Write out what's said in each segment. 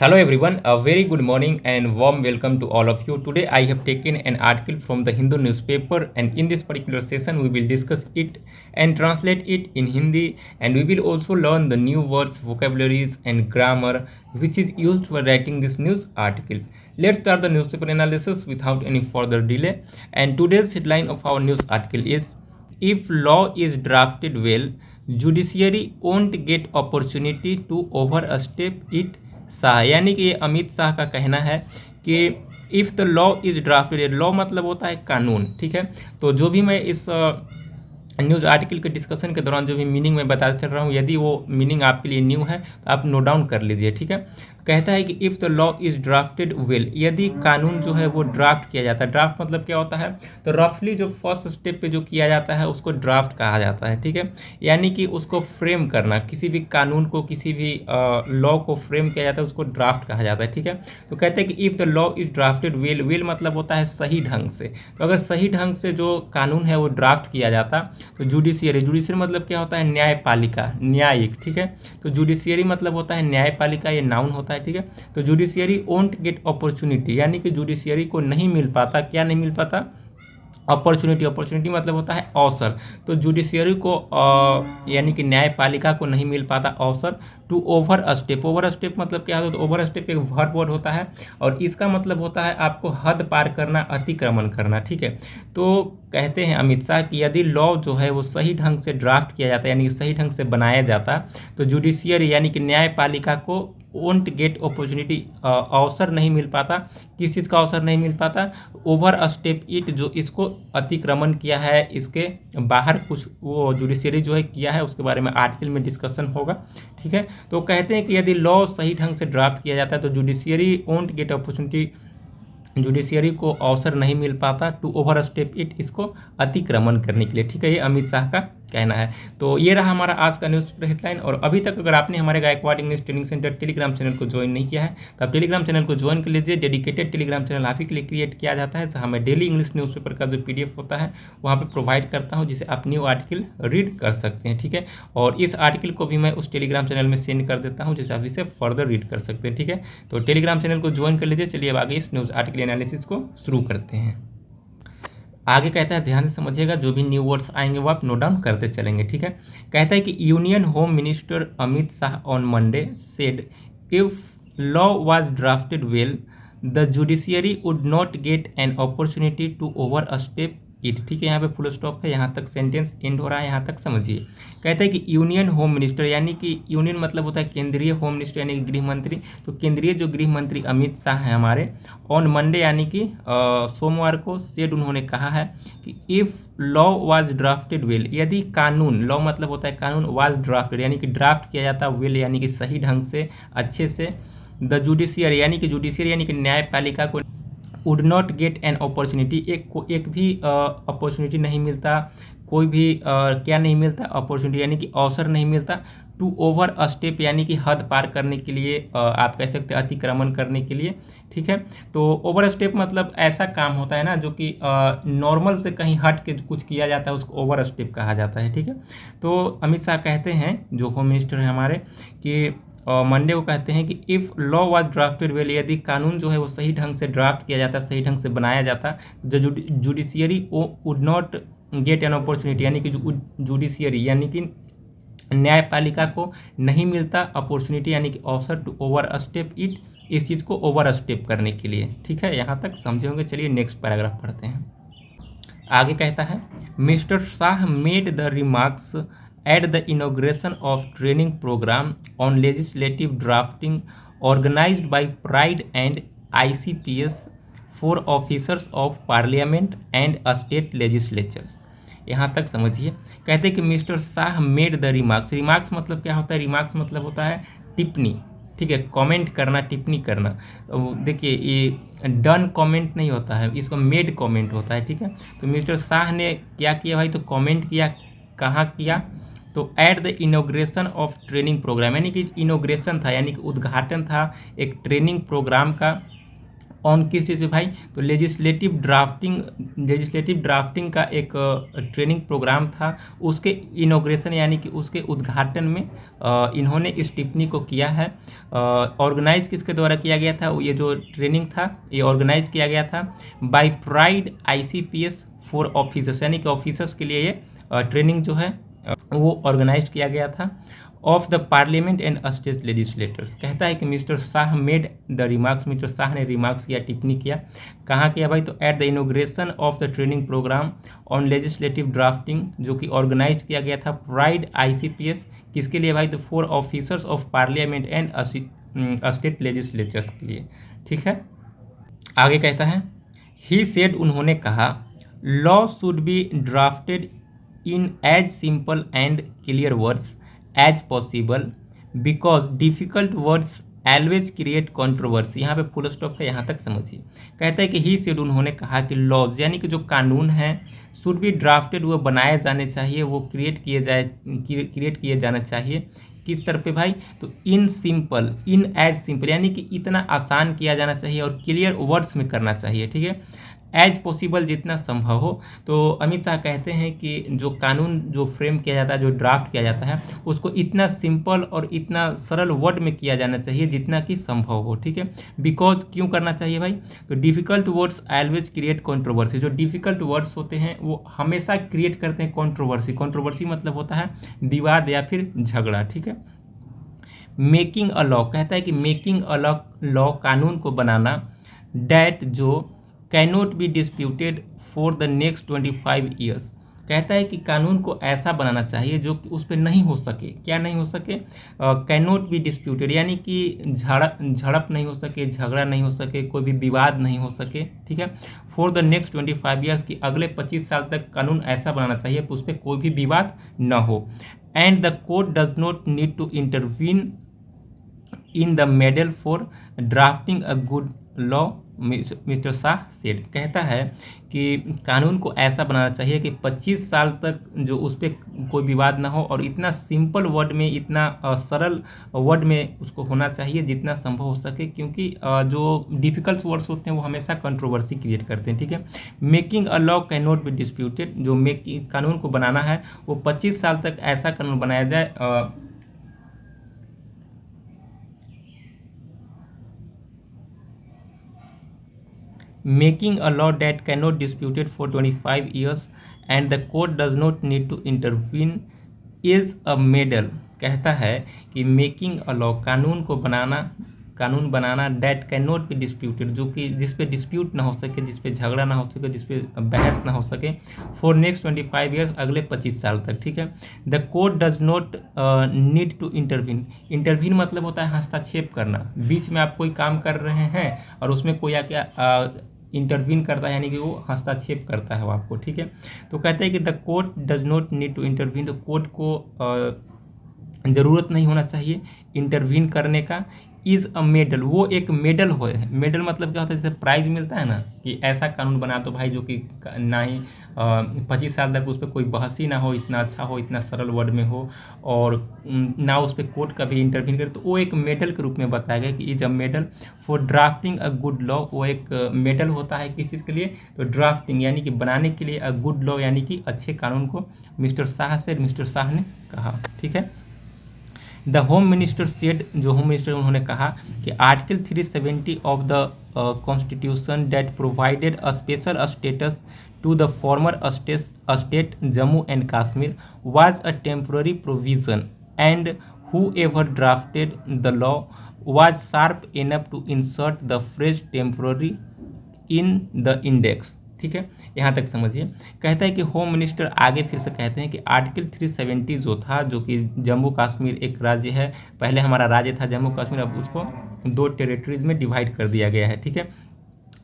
Hello everyone, a very good morning and warm welcome to all of you. Today I have taken an article from the Hindu newspaper, and in this particular session we will discuss it and translate it in Hindi, and we will also learn the new words, vocabularies and grammar which is used for writing this news article. Let's start the newspaper analysis without any further delay, and today's headline of our news article is, if law is drafted well, judiciary won't get opportunity to overstep it. Shah, यानी कि ये अमित शाह का कहना है कि if the law is drafted, law मतलब होता है कानून, ठीक है। तो जो भी मैं इस न्यूज़ आर्टिकल के डिस्कशन के दौरान जो भी मीनिंग मैं बताता चल रहा हूँ, यदि वो मीनिंग आपके लिए न्यू है तो आप नोट डाउन कर लीजिए, ठीक है। कहता है कि if the law is drafted well, यदि कानून जो है वो ड्राफ्ट किया जाता है। ड्राफ्ट मतलब क्या होता है, तो रफली जो फर्स्ट स्टेप पे जो किया जाता है उसको ड्राफ्ट कहा जाता है, ठीक है। यानी कि उसको फ्रेम करना, किसी भी कानून को, किसी भी लॉ को फ्रेम किया जाता है उसको ड्राफ्ट कहा जाता है, ठीक है। तो कहते हैं कि if the law is drafted well, well मतलब होता है सही ढंग से। तो अगर सही ढंग से जो कानून है वो ड्राफ्ट किया जाता तो जुडिशियरी, जुडिशियरी मतलब क्या होता है, न्यायपालिका, न्यायिक, ठीक है। तो जुडिशियरी मतलब होता है न्यायपालिका, ये नाउन होता है, ठीक है। तो जुडिशियरी वोंट गेट अपॉर्चुनिटी, यानी कि जुडिशियरी को नहीं मिल पाता, क्या नहीं मिल पाता, अपॉर्चुनिटी। अपॉर्चुनिटी मतलब होता है अवसर। तो जुडिशियरी को यानी कि न्यायपालिका को नहीं मिल पाता अवसर to overstep. Overstep मतलब क्या होता है, तो ओवर स्टेप एक वर्ब वर्ड होता है और इसका मतलब होता है आपको हद पार करना, अतिक्रमण करना, ठीक है। तो कहते हैं अमित शाह कि यदि लॉ जो है वो सही ढंग से ड्राफ्ट किया जाता है, यानी कि सही ढंग से बनाया जाता, तो जुडिशियरी यानी कि न्यायपालिका को वोंट गेट अपॉर्चुनिटी, अवसर नहीं मिल पाता। किस चीज़ का अवसर नहीं मिल पाता, ओवर स्टेप इट, जो इसको अतिक्रमण किया है, इसके बाहर कुछ वो जुडिशियरी जो है किया है, उसके बारे में आर्टिकल में डिस्कशन होगा, ठीक है। तो कहते हैं कि यदि लॉ सही ढंग से ड्राफ्ट किया जाता है तो judiciary won't get opportunity, judiciary को अवसर नहीं मिल पाता टू ओवर स्टेप इट, इसको अतिक्रमण करने के लिए, ठीक है। ये अमित शाह का कहना है। तो ये रहा हमारा आज का न्यूज़ पेपर हेडलाइन। और अभी तक अगर आपने हमारे Gaikwad English training centre Telegram channel को ज्वाइन नहीं किया है तो आप टेलीग्राम चैनल को ज्वाइन कर लीजिए। डेडिकेटेड टेलीग्राम चैनल आप ही के लिए क्रिएट किया जाता है, जहाँ मैं डेली इंग्लिश न्यूज़पेपर का जो PDF होता है वहाँ पर प्रोवाइड करता हूँ, जिसे आप न्यू आर्टिकल रीड कर सकते हैं, ठीक है। और इस आर्टिकल को भी मैं उस टेलीग्राम चैनल में सेंड कर देता हूँ, जिसे आप इसे फर्दर रीड कर सकते हैं, ठीक है। तो टेलीग्राम चैनल को ज्वाइन कर लीजिए। चलिए अब आगे इस न्यूज़ आर्टिकल एनालिसिस को शुरू करते हैं। आगे कहता है, ध्यान से समझिएगा, जो भी न्यू वर्ड्स आएंगे वो आप नोट डाउन करते चलेंगे, ठीक है। कहता है कि union home minister Amit Shah on Monday said if law was drafted well the judiciary would not get an opportunity to overstep it, ठीक है। यहाँ पे फुल स्टॉप है, यहाँ तक सेंटेंस एंड हो रहा है, यहाँ तक समझिए। कहता है कि यूनियन होम मिनिस्टर, यानी कि यूनियन मतलब होता है केंद्रीय, होम मिनिस्टर यानी कि गृह मंत्री। तो केंद्रीय जो गृह मंत्री अमित शाह हैं हमारे, ऑन मंडे यानी कि सोमवार को, सेड उन्होंने कहा है कि if law was drafted well, यदि कानून, लॉ मतलब होता है कानून, वाज ड्राफ्टेड यानी कि ड्राफ्ट किया जाता, वेल यानी कि सही ढंग से, अच्छे से, द जुडिशियरी यानी कि जुडिशियरी यानी कि न्यायपालिका को would not get an opportunity, एक भी अपॉर्चुनिटी नहीं मिलता, कोई भी क्या नहीं मिलता, अपॉर्चुनिटी यानी कि अवसर नहीं मिलता, टू ओवर स्टेप यानी कि हद पार करने के लिए, आप कह सकते हैं अतिक्रमण करने के लिए, ठीक है। तो ओवर स्टेप मतलब ऐसा काम होता है ना जो कि नॉर्मल से कहीं हट के कुछ किया जाता है, उसको ओवर स्टेप कहा जाता है, ठीक है। तो अमित शाह कहते हैं, जो होम मिनिस्टर है हमारे, कि मंडे को कहते हैं कि if law was drafted well, यदि कानून जो है वो सही ढंग से ड्राफ्ट किया जाता, सही ढंग से बनाया जाता, जो judiciary would not get an opportunity, यानी कि जुडिशियरी यानी कि न्यायपालिका को नहीं मिलता अपॉर्चुनिटी यानी कि अवसर टू ओवर स्टेप इट, इस चीज़ को ओवर स्टेप करने के लिए, ठीक है। यहाँ तक समझे होंगे। चलिए नेक्स्ट पैराग्राफ पढ़ते हैं। आगे कहता है, mister Shah made the remarks at the inauguration of training program on legislative drafting organized by Pride and ICPS for officers of parliament and state legislatures। यहाँ तक समझिए। कहते हैं कि mister Shah made the remarks, remarks मतलब क्या होता है, रिमार्क्स मतलब होता है टिप्पणी, ठीक है। कमेंट करना, टिप्पणी करना। देखिए ये डन कमेंट नहीं होता है, इसको मेड कमेंट होता है, ठीक है। तो मिस्टर शाह ने क्या किया भाई, तो कमेंट किया, कहाँ किया, तो at the inauguration of training programme, यानी कि इनोग्रेशन था यानी कि उद्घाटन था एक ट्रेनिंग प्रोग्राम का ऑन किस चीज़ पे भाई? तो लेजिस्लेटिव ड्राफ्टिंग का एक ट्रेनिंग प्रोग्राम था, उसके इनॉग्रेशन यानी कि उसके उद्घाटन में इन्होंने इस टिप्पणी को किया है। ऑर्गेनाइज किसके द्वारा किया गया था? ये जो ट्रेनिंग था ये ऑर्गेनाइज किया गया था by pride ICPS for officers, यानी कि ऑफिसर्स के लिए ये ट्रेनिंग जो है वो ऑर्गेनाइज किया गया था of the parliament and state legislators. कहता है कि mister Shah made the remarks, mister Shah ने रिमार्क्स किया, टिप्पणी किया। कहाँ किया भाई? तो at the inauguration of the training programme on legislative drafting, जो कि ऑर्गेनाइज किया गया था प्राइड ICPS, किसके लिए भाई? तो for officers of parliament and state legislatures के लिए। ठीक है, आगे कहता है ही सेड, उन्होंने कहा, law should be drafted in as simple and clear words as possible because difficult words always create controversy। यहाँ पे फुल स्टॉप है, यहाँ तक समझिए। कहता है कि ही सेड, उन्होंने कहा कि लॉज यानी कि जो कानून है शुड बी ड्राफ्टेड, वो बनाए जाने चाहिए, वो क्रिएट किए जाना चाहिए। किस तरह पे भाई? तो इन एज सिंपल यानी कि इतना आसान किया जाना चाहिए और क्लियर वर्ड्स में करना चाहिए। ठीक है, एज पॉसिबल, जितना संभव हो। तो अमित शाह कहते हैं कि जो कानून जो फ्रेम किया जाता है, जो ड्राफ्ट किया जाता है, उसको इतना सिंपल और इतना सरल वर्ड में किया जाना चाहिए जितना कि संभव हो। ठीक है, बिकॉज क्यों करना चाहिए भाई? तो difficult words always create controversy, जो डिफ़िकल्ट वर्ड्स होते हैं वो हमेशा क्रिएट करते हैं कंट्रोवर्सी मतलब होता है विवाद या फिर झगड़ा। ठीक है, मेकिंग अ लॉ, कहता है कि मेकिंग अ लॉ, कानून को बनाना, डैट जो cannot be disputed for the next 25 years. कहता है कि कानून को ऐसा बनाना चाहिए जो कि उस पर नहीं हो सके। क्या नहीं हो सके? कैनॉट बी डिस्प्यूटेड यानी कि झड़प नहीं हो सके, झगड़ा नहीं हो सके, कोई भी विवाद नहीं हो सके। ठीक है, फॉर द नेक्स्ट 25 ईयर्स की अगले 25 साल तक कानून ऐसा बनाना चाहिए कि उस पर कोई भी विवाद न हो। And the court does not need to intervene in the middle for drafting a good law, mister Shah said. कहता है कि कानून को ऐसा बनाना चाहिए कि 25 साल तक जो उस पर कोई विवाद ना हो और इतना सिंपल वर्ड में, इतना सरल वर्ड में उसको होना चाहिए जितना संभव हो सके, क्योंकि जो डिफ़िकल्ट वर्ड्स होते हैं वो हमेशा कंट्रोवर्सी क्रिएट करते हैं। ठीक है, making a law can not be disputed, जो कानून को बनाना है वो 25 साल तक ऐसा कानून बनाया जाए making a law that cannot disputed for 25 years and the court does not need to intervene is a medal। कहता है कि मेकिंग अ लॉ, कानून बनाना that can not be disputed, जो कि जिस पे डिस्प्यूट ना हो सके, जिस पे झगड़ा ना हो सके, जिस पे बहस ना हो सके, फॉर नेक्स्ट 25 ईयर्स, अगले 25 साल तक। ठीक है, the court does not need to intervene मतलब होता है हस्तक्षेप करना। बीच में आप कोई काम कर रहे हैं और उसमें कोई आके इंटरवीन करता है, यानी कि वो हस्तक्षेप करता है वो आपको। ठीक है, तो कहते हैं कि the court does not need to intervene, तो कोर्ट को ज़रूरत नहीं होना चाहिए इंटरवीन करने का। इज़ अ मेडल, वो एक मेडल हो। मेडल मतलब क्या होता है? जैसे प्राइज मिलता है ना, कि ऐसा कानून बना दो भाई जो कि ना ही 25 साल तक उस पर कोई बहस ही ना हो, इतना अच्छा हो, इतना सरल वर्ड में हो, और ना उस पर कोर्ट कभी इंटरवीन करे, तो वो एक मेडल के रूप में बताया गया कि is a medal for drafting a good law. वो एक मेडल होता है किस चीज़ के लिए? तो ड्राफ्टिंग यानी कि बनाने के लिए, अ गुड लॉ यानी कि अच्छे कानून को, मिस्टर शाह ने कहा। ठीक है, द होम मिनिस्टर सेड, जो होम मिनिस्टर उन्होंने कहा कि article 370 of the constitution that provided a special status to the former state Jammu and Kashmir was a temporary provision and whoever drafted the law was sharp enough to insert the phrase temporary in the index। ठीक है, यहाँ तक समझिए। कहता है कि home minister आगे फिर से कहते हैं कि आर्टिकल 370 जो था, जो कि जम्मू कश्मीर एक राज्य है, पहले हमारा राज्य था जम्मू कश्मीर, अब उसको 2 टेरिटरीज में डिवाइड कर दिया गया है। ठीक है,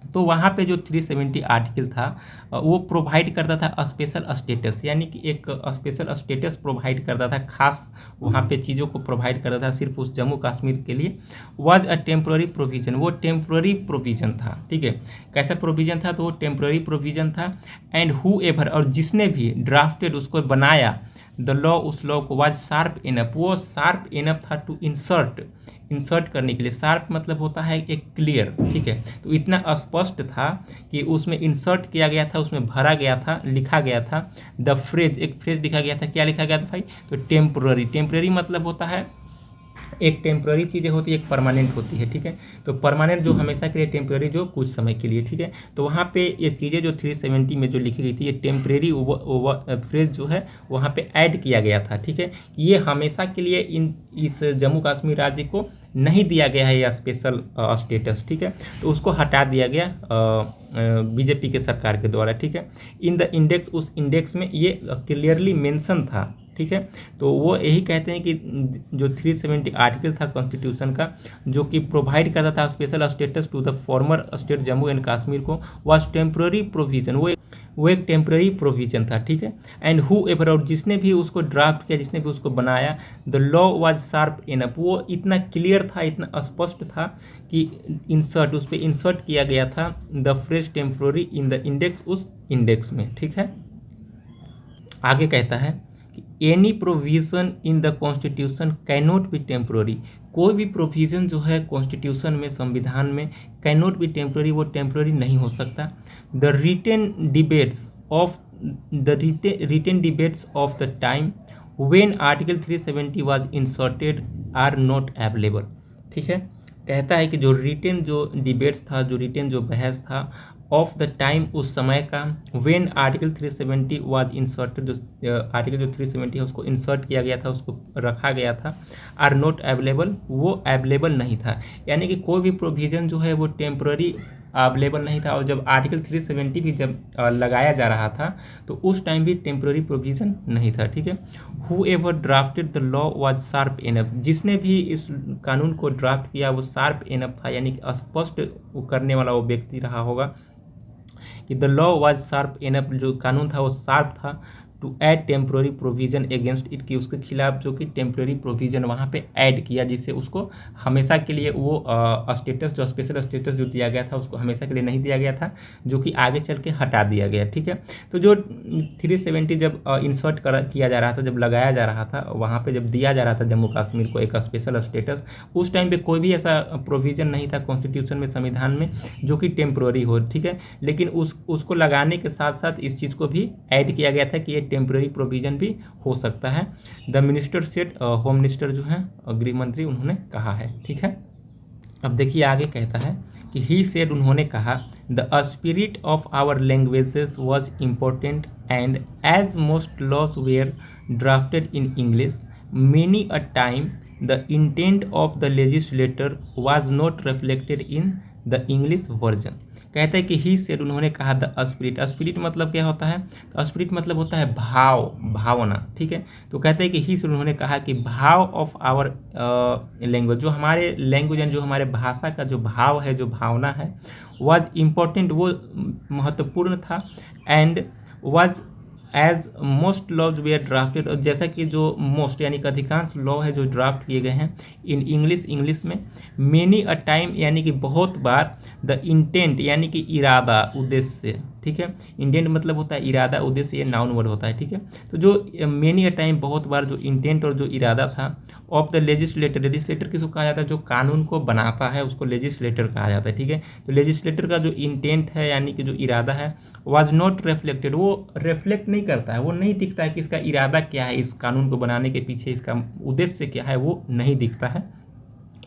तो वहाँ पे जो 370 आर्टिकल था वो प्रोवाइड करता था स्पेशल स्टेटस, यानी कि एक स्पेशल स्टेटस प्रोवाइड करता था, खास वहाँ पे चीज़ों को प्रोवाइड करता था सिर्फ उस जम्मू कश्मीर के लिए। वाज अ टेम्प्ररी प्रोविज़न, वो टेम्प्ररी प्रोविज़न था। ठीक है, कैसा प्रोविज़न था? तो वो टेम्प्ररी प्रोविज़न था। एंड हु एवर, और जिसने भी ड्राफ्टेड, उसको बनाया, द लॉ, उस लॉ को, वाज शार्प इनफ, वो शार्प इनफ था टू इंसर्ट, इंसर्ट करने के लिए। शार्प मतलब होता है एक क्लियर, ठीक है। तो इतना स्पष्ट था कि उसमें इंसर्ट किया गया था, उसमें भरा गया था, लिखा गया था द फ्रेज, एक फ्रेज लिखा गया था। क्या लिखा गया था भाई? तो टेम्पररी। टेम्पररी मतलब होता है एक टेम्पररी चीज़ें होती है, एक परमानेंट होती है, ठीक है। तो परमानेंट जो हमेशा के लिए, टेम्पररी जो कुछ समय के लिए, ठीक है। तो वहाँ पे ये चीज़ें जो 370 में जो लिखी गई थी, ये टेम्परेरी फ्रेज जो है वहाँ पे ऐड किया गया था, ठीक है। ये हमेशा के लिए इस जम्मू कश्मीर राज्य को नहीं दिया गया है यह स्पेशल स्टेटस, ठीक है। तो उसको हटा दिया गया बीजेपी के सरकार के द्वारा, ठीक है। इन द इंडेक्स, उस इंडेक्स में ये क्लियरली मेंशन था, ठीक है। तो वो यही कहते हैं कि जो 370 आर्टिकल था कॉन्स्टिट्यूशन का, जो कि प्रोवाइड करता था special status to the former state Jammu and Kashmir को, वाज टेम्पररी प्रोविजन। वो एक टेम्पररी प्रोविजन था, ठीक है। एंड हु एवर, और जिसने भी उसको ड्राफ्ट किया, जिसने भी उसको बनाया, the law was sharp enough, वो इतना क्लियर था, इतना स्पष्ट था कि इंसर्ट, उस पर इंसर्ट किया गया था the phrase temporary in the index, उस इंडेक्स में, ठीक है। आगे कहता है any provision in the constitution can not be temporary. कोई भी प्रोविज़न जो है कॉन्स्टिट्यूशन में, संविधान में, कैन नॉट बी टेम्पररी, वो टेम्पररी नहीं हो सकता। The written debates of the time when article 370 was inserted are not available, ठीक है। कहता है कि जो रिटेन जो डिबेट्स था, जो रिटेन जो बहस था ऑफ द टाइम, उस समय का, व्हेन आर्टिकल 370 वाज इंसर्टेड, जो आर्टिकल जो 370 है उसको इंसर्ट किया गया था, उसको रखा गया था, आर नॉट अवेलेबल, वो अवेलेबल नहीं था। यानी कि कोई भी प्रोविज़न जो है वो टेम्पररी अवेलेबल नहीं था। और जब आर्टिकल 370 भी जब लगाया जा रहा था तो उस टाइम भी टेम्पररी प्रोविज़न नहीं था, ठीक है। Who ever drafted the law was sharp enough, जिसने भी इस कानून को ड्राफ्ट किया वो शार्प इनफ था, यानी कि स्पष्ट करने वाला वो व्यक्ति रहा होगा कि the law was sharp enough, जो कानून था वो शार्प था, to add temporary provision against it, की उसके खिलाफ जो कि टेम्पररी प्रोविजन वहाँ पे ऐड किया, जिससे उसको हमेशा के लिए वो स्टेटस, जो स्पेशल स्टेटस जो दिया गया था उसको हमेशा के लिए नहीं दिया गया था, जो कि आगे चल के हटा दिया गया, ठीक है। तो जो 370 जब इंसर्ट किया जा रहा था, जब लगाया जा रहा था, वहाँ पे जब दिया जा रहा था जम्मू कश्मीर को एक स्पेशल स्टेटस, उस टाइम पे कोई भी ऐसा प्रोविज़न नहीं था कॉन्स्टिट्यूशन में, संविधान में, जो कि टेम्पररी हो, ठीक है। लेकिन उसको लगाने के साथ साथ इस चीज़ को भी ऐड किया गया था कि ये टेम्पररी प्रोविजन भी हो सकता है। The minister said, home minister जो है, गृह मंत्री, उन्होंने कहा है, ठीक है। अब देखिए आगे कहता है कि ही सेड, उन्होंने कहा, the spirit of our languages was important and as most laws were drafted in English, many a time the intent of the legislator was not reflected in the English version. कहता है कि ही said, उन्होंने कहा, the spirit, spirit मतलब क्या होता है? तो स्पिरिट मतलब होता है भाव, भावना, ठीक है। तो कहते हैं कि ही सेड, उन्होंने कहा कि भाव ऑफ आवर लैंग्वेज, जो हमारे लैंग्वेज एंड जो हमारे भाषा का जो भाव है, जो भावना है, वाज इम्पोर्टेंट, वो महत्वपूर्ण था, and was as most laws were drafted, और जैसा कि जो मोस्ट यानी कि अधिकांश लॉ है जो ड्राफ्ट किए गए हैं इन इंग्लिश, इंग्लिश में, मेनी अ टाइम यानी कि बहुत बार, द इंटेंट यानी कि इरादा, उद्देश्य, ठीक है। इंटेंट मतलब होता है इरादा, उद्देश्य ये नाउन वर्ड होता है, ठीक है। तो जो मेनी अ टाइम, बहुत बार, जो इंटेंट और जो इरादा था ऑफ द लेजिस्लेटर, लेजिस्लेटर किसको कहा जाता है? जो कानून को बनाता है उसको लेजिस्लेटर कहा जाता है, ठीक है। तो लेजिस्लेटर का जो इंटेंट है यानी कि जो इरादा है, वाज नॉट रिफ्लेक्टेड, वो रिफ्लेक्ट नहीं करता है, वो नहीं दिखता है कि इसका इरादा क्या है, इस कानून को बनाने के पीछे इसका उद्देश्य क्या है, वो नहीं दिखता है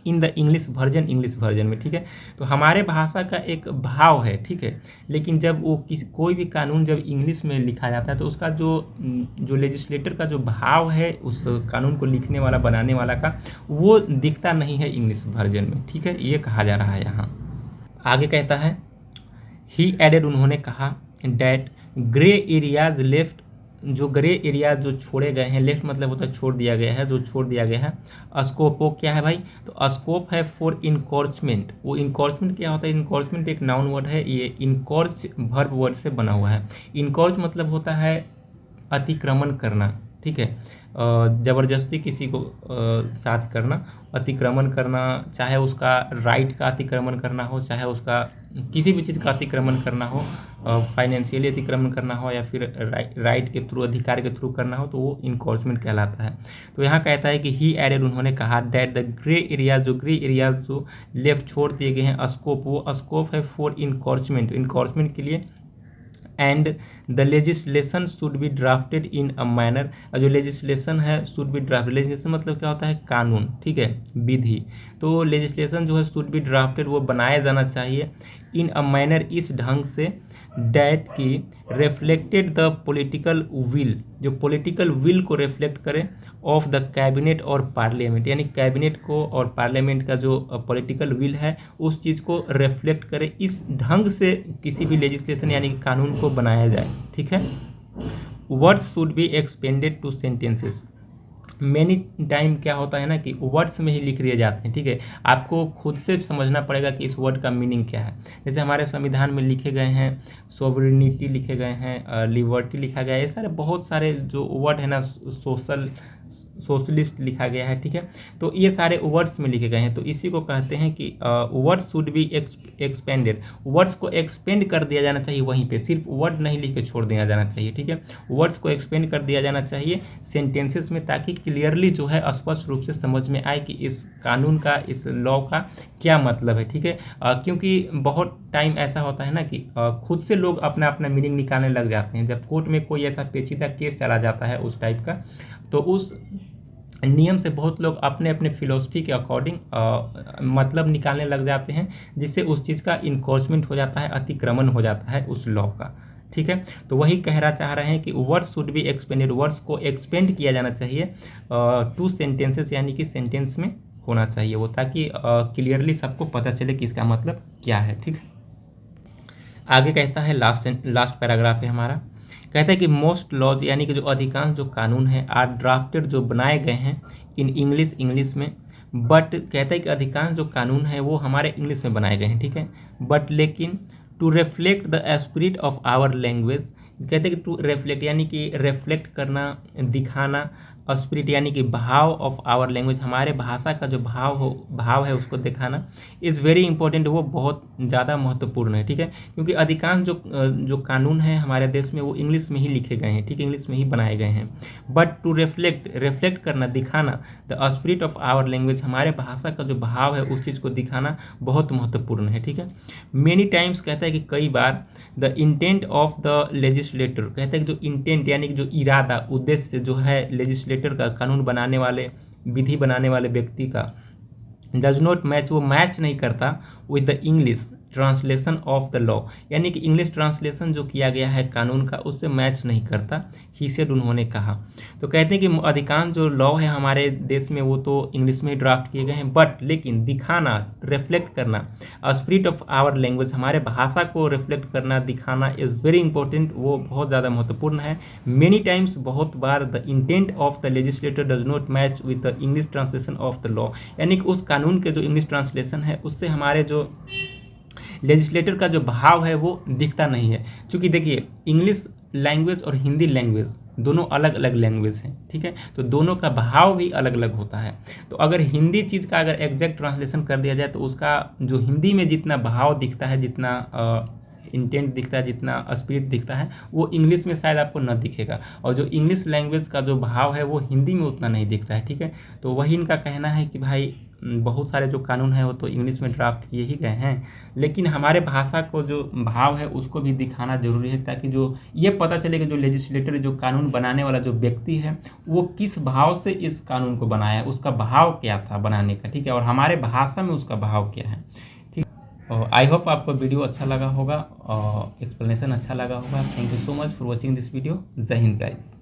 इन the English version, English version में, ठीक है। तो हमारे भाषा का एक भाव है, ठीक है, लेकिन जब वो कोई भी कानून जब इंग्लिश में लिखा जाता है तो उसका जो लेजिस्लेटर का जो भाव है उस कानून को लिखने वाला, बनाने वाला का, वो दिखता नहीं है इंग्लिश वर्जन में, ठीक है। ये कहा जा रहा है यहाँ। आगे कहता है ही एडेड, उन्होंने कहा, डैट ग्रे एरियाज लेफ्ट, जो ग्रे एरिया जो छोड़े गए हैं, लेफ्ट मतलब होता है छोड़ दिया गया है, जो छोड़ दिया गया है। स्कोप, वो क्या है भाई? तो स्कोप है फॉर इनकॉर्चमेंट। वो इनकॉर्चमेंट क्या होता है? इनकॉर्चमेंट एक नाउन वर्ड है, ये इनकॉर्च वर्ब वर्ड से बना हुआ है। इनकॉर्च मतलब होता है अतिक्रमण करना, ठीक है, ज़बरदस्ती किसी को साथ करना, अतिक्रमण करना, चाहे उसका राइट का अतिक्रमण करना हो, चाहे उसका किसी भी चीज़ का अतिक्रमण करना हो, फाइनेंशियली अतिक्रमण करना हो या फिर राइट के थ्रू, अधिकार के थ्रू करना हो, तो वो इनक्रोचमेंट कहलाता है। तो यहाँ कहता है कि ही एडेड, उन्होंने कहा दैट द ग्रे एरिया, जो ग्रे एरियाज जो लेफ्ट छोड़ दिए गए हैं, स्कोप, वो स्कोप है फॉर इनक्रोचमेंट, इनक्रोचमेंट के लिए, and the legislation should be drafted in a manner, जो लेजिस्लेशन है शुड बी ड्राफ्टेड, लेजिस्लेशन मतलब क्या होता है, कानून, ठीक है, विधि। तो लेजिस्लेशन जो है शुड बी ड्राफ्टेड, वो बनाया जाना चाहिए इन अ मैनर, इस ढंग से, डैट की रिफ्लेक्टेड द पॉलिटिकल विल, जो पॉलिटिकल विल को रिफ्लेक्ट करे, ऑफ द कैबिनेट और पार्लियामेंट, यानी कैबिनेट को और पार्लियामेंट का जो पॉलिटिकल विल है उस चीज़ को रिफ्लेक्ट करे, इस ढंग से किसी भी लेजिस्लेशन यानी कि कानून को बनाया जाए, ठीक है। Words should be expanded two sentences, many time क्या होता है ना कि वर्ड्स में ही लिख दिए जाते हैं, ठीक है, आपको खुद से समझना पड़ेगा कि इस वर्ड का मीनिंग क्या है। जैसे हमारे संविधान में लिखे गए हैं सोवरेनिटी लिखे गए हैं, लिबर्टी लिखा गया है, ये सारे बहुत सारे जो वर्ड है ना, सोशलिस्ट लिखा गया है, ठीक है, तो ये सारे वर्ड्स में लिखे गए हैं। तो इसी को कहते हैं कि words should be expanded, words को एक्सपेंड कर दिया जाना चाहिए, वहीं पे सिर्फ वर्ड नहीं लिख के छोड़ दिया जाना चाहिए, ठीक है, वर्ड्स को एक्सपेंड कर दिया जाना चाहिए सेंटेंसेस में, ताकि क्लियरली जो है स्पष्ट रूप से समझ में आए कि इस कानून का, इस लॉ का क्या मतलब है, ठीक है। क्योंकि बहुत टाइम ऐसा होता है ना कि खुद से लोग अपना अपना मीनिंग निकालने लग जाते हैं, जब कोर्ट में कोई ऐसा पेचीदा केस चला जाता है उस टाइप का, तो उस नियम से बहुत लोग अपने अपने फिलोसफी के अकॉर्डिंग मतलब निकालने लग जाते हैं, जिससे उस चीज़ का इनक्रोचमेंट हो जाता है, अतिक्रमण हो जाता है उस लॉ का, ठीक है। तो वही कहना चाह रहे हैं कि words should be expanded, words को एक्सपेंड किया जाना चाहिए टू सेंटेंसेस, यानी कि सेंटेंस में होना चाहिए वो, ताकि क्लियरली सबको पता चले कि इसका मतलब क्या है, ठीक है। आगे कहता है, लास्ट पैराग्राफ है हमारा, कहता है कि मोस्ट लॉज, यानी कि जो अधिकांश जो कानून हैं, आर ड्राफ्टेड, जो बनाए गए हैं, इन इंग्लिश में, बट कहता है कि अधिकांश जो कानून हैं वो हमारे इंग्लिश में बनाए गए हैं, ठीक है, बट लेकिन to reflect the spirit of our language, कहते हैं कि टू रिफ्लेक्ट यानी कि रिफ्लेक्ट करना, दिखाना, स्पिरिट यानी कि भाव ऑफ आवर लैंग्वेज, हमारे भाषा का जो भाव है उसको दिखाना, इज़ वेरी इंपॉर्टेंट, वो बहुत ज़्यादा महत्वपूर्ण है, ठीक है, क्योंकि अधिकांश जो कानून हैं हमारे देश में वो इंग्लिश में ही लिखे गए हैं, ठीक है, इंग्लिश में ही बनाए गए हैं, बट टू रिफ्लेक्ट करना, दिखाना, the spirit of our language, हमारे भाषा का जो भाव है उस चीज़ को दिखाना बहुत महत्वपूर्ण है, ठीक है। मेनी टाइम्स कहता है कि कई बार, the intent of the legislator, कहता है कि जो इंटेंट यानी कि जो इरादा, उद्देश्य जो है लेजिस्लेटर का, कानून बनाने वाले, विधि बनाने वाले व्यक्ति का, डज नॉट मैच, वो मैच नहीं करता with the English translation of the law, यानी कि इंग्लिश ट्रांसलेशन जो किया गया है कानून का उससे मैच नहीं करता, ही सेड, उन्होंने कहा। तो कहते हैं कि अधिकांश जो लॉ है हमारे देश में वो तो इंग्लिश में ही ड्राफ्ट किए गए हैं, बट लेकिन दिखाना, रिफ्लेक्ट करना, स्पिरिट ऑफ आवर लैंग्वेज, हमारे भाषा को रिफ्लेक्ट करना, दिखाना, इज़ वेरी इंपॉर्टेंट, वो बहुत ज़्यादा महत्वपूर्ण है। मेनी टाइम्स, बहुत बार, the intent of the legislator does not match with the English translation of the law, यानी कि उस कानून के जो इंग्लिश ट्रांसलेशन है उससे हमारे जो लेजिस्लेटर का जो भाव है वो दिखता नहीं है। क्योंकि देखिए, इंग्लिश लैंग्वेज और हिंदी लैंग्वेज दोनों अलग अलग लैंग्वेज हैं, ठीक है, तो दोनों का भाव भी अलग अलग होता है। तो अगर हिंदी चीज़ का अगर एग्जैक्ट ट्रांसलेशन कर दिया जाए तो उसका जो हिंदी में जितना भाव दिखता है, जितना इंटेंट दिखता है, जितना स्पिरिट दिखता है, वो इंग्लिश में शायद आपको न दिखेगा, और जो इंग्लिश लैंग्वेज का जो भाव है वो हिंदी में उतना नहीं दिखता है, ठीक है। तो वही इनका कहना है कि भाई बहुत सारे जो कानून हैं वो तो इंग्लिश में ड्राफ्ट किए ही गए हैं, लेकिन हमारे भाषा को जो भाव है उसको भी दिखाना जरूरी है, ताकि जो ये पता चले कि जो लेजिस्लेटर, जो कानून बनाने वाला जो व्यक्ति है वो किस भाव से इस कानून को बनाया है, उसका भाव क्या था बनाने का, ठीक है, और हमारे भाषा में उसका भाव क्या है, ठीक। आई होप आपको वीडियो अच्छा लगा होगा और एक्सप्लेनेशन अच्छा लगा होगा। Thank you so much for watching this video. जय हिंद गाइस।